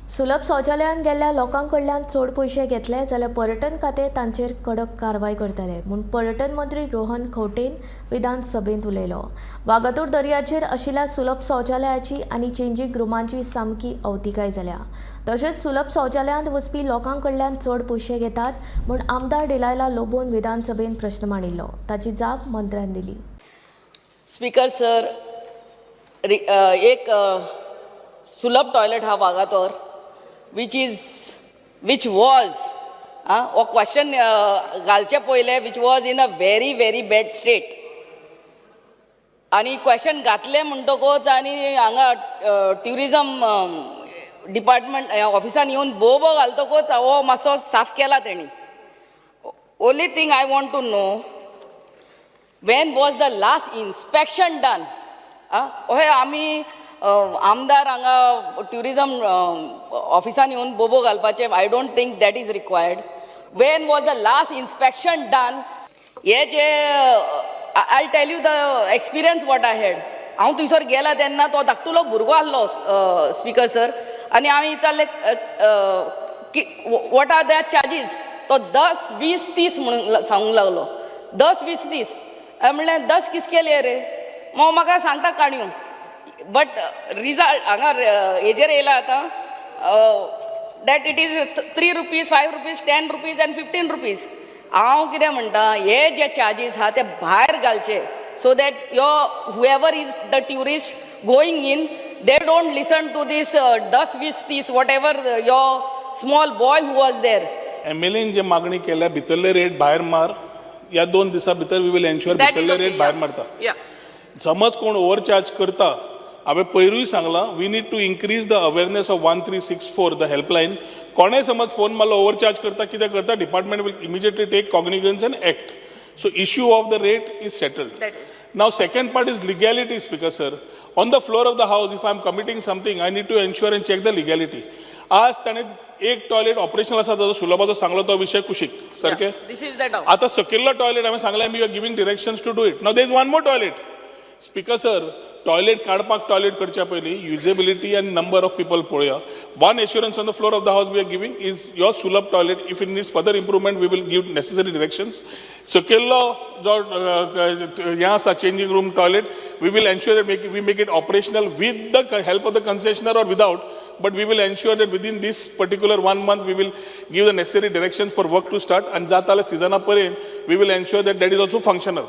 सुलभ शौचालयांत गेल्ल्या लोकांकडल्यान चड पयशे घेतले जाल्यार पर्यटन खातें तांचेर कडक कारवाय करतले म्हूण पर्यटन मंत्री रोहन खंवटेन विधानसभेंत उलयलो. वागातूर दर्याचेर आशिल्ल्या सुलभ शौचालयाची आनी चेंजींग रुमांची सामकी अवतिकाय जाल्या. तशेंच सुलभ शौचालयांत वचपी लोकांकडल्यान चड पयशे घेतात म्हूण आमदार डिलायला लोबोन विधानसभेंत प्रश्न मांडिल्लो. ताची जाप मंत्र्यान दिली. स्पीकर सर, एक सुलभ टॉयलेट हा वागातोर which was हो क्वेश्चन घालचे पयले which was in a very very bad state आनी क्वेश्चन घातले म्हणटकूच आनी हांगा ट्युरिजम डिपार्टमेंट ऑफिसान येवन बोव घालतकूच हो मातसो साफ केला तेणी. Only thing I want to know, when was the last inspection done? ओहे आमी आमदार हांगा ट्युरिजम ऑफिसान येवन बोबो घालपाचे, I don't think that is required. Wien was the last inspection done? हे जे I tell you the experience what I had. हांव थंयसर गेला तेन्ना तो धाकटुलो भुरगो आसलो स्पीकर सर, आनी हांव विचारले वॉट आर दॅट चार्जीस? तो 10, 20, 30 म्हणून सांगूंक लागलो. 10, 20, 30. हांवें म्हणलें 10 किसके लिए रे? मग म्हाका सांगता काणयो. बट रिजल्ट हांगा हेजेर येयला आतां that it is 3 rupees, 5 rupees, 10 rupees end 15 rupees. हांव कितें म्हणटा, हे जे चार्जीस आहा ते भायर घालचे, so that whoever is the tourist going in, they don't listen to these 10, 20, 30 whatever small boy who was there. MLN जे मागणी केल्या भितरले रेट भायर मार, या 2 दिसां भितर वी विल एन्श्योर भितरले रेट भायर मारता. समज कोण ओव्हरचार्ज करता, हांवें पयरूय सांगलां, we need to increase the awareness of 1364 the helpline. कोणेय समज फोन मारलो ओव्हरचार्ज करता, कितें करता, department will immediately take cognisance and act. So issue of the rate is settled. Now second part is legality. Speaker sir, on the floor of the house if I am committing something I need to ensure and check the legality. आज ताणें एक toilet operational आसा ताजो सुलभाचो सांगलो, तो विशय कुशीक सारके. आतां सकयल्लो टॉयलेट हांवें सांगलें you are giving directions to do it. Now there is one more toilet. Speaker sir, toilet काडपाक टॉयलेट करच्या पयलीं usability and number of people पळोवया. One assurance on the floor of the house we are giving is your Sulabh toilet. If it needs further improvement we will give necessary directions. सकयल्लो जो हें आसा changing room toilet, we will ensure that we make it operational with the help of the concessionaire or without, but we will ensure that within this particular 1 month we will give the necessary directions for work to start, and jatale season पर्यंत we will ensure that that is also functional.